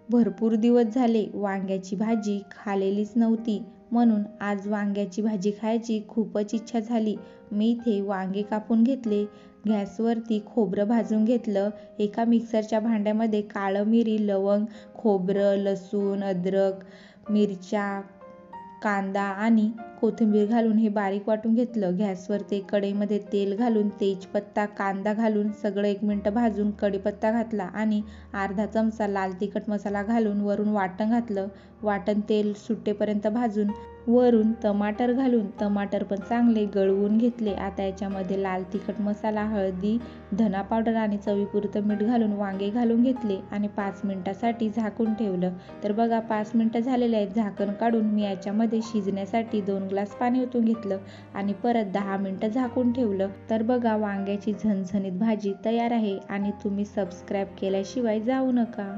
भरपूर दिवस झाले वांग्याची भाजी खाल्लेलीच नव्हती, म्हणून आज वांग्याची भाजी खायची खूपच इच्छा झाली. मी इथे वांगे कापून घेतले. गॅसवरती खोबरं भाजून घेतलं. एका मिक्सरच्या भांड्यामध्ये काळं मिरी, लवंग, खोबरं, लसूण, अद्रक, मिरच्या, कांदा आणि कोथिंबीर घालून हे बारीक वाटून घेतलं. गॅसवरती कढईमध्ये तेल घालून तेजपत्ता, कांदा घालून सगळं 1 मिनिट भाजून कढीपत्ता घातला आणि अर्धा चमचा लाल तिखट मसाला घालून वरून वाटण घातलं. वाटण तेल सुटेपर्यंत भाजून वरून टमाटर घालून टमाटर पण चांगले गळवून घेतले. आता याच्यामध्ये लाल तिखट मसाला, हळदी, धना पावडर आणि चवीपुरतं मीठ घालून वांगे घालून घेतले आणि 5 मिनिटासाठी झाकून ठेवलं. तर बघा 5 मिनिटं झालेले आहेत. झाकण काढून मी याच्यामध्ये शिजण्यासाठी 2 ग्लास पाणी ओतून घेतलं आणि परत 10 मिनिटं झाकून ठेवलं. तर बघा वांग्याची झणझणीत भाजी तयार आहे आणि तुम्ही सबस्क्राईब केल्याशिवाय जाऊ नका.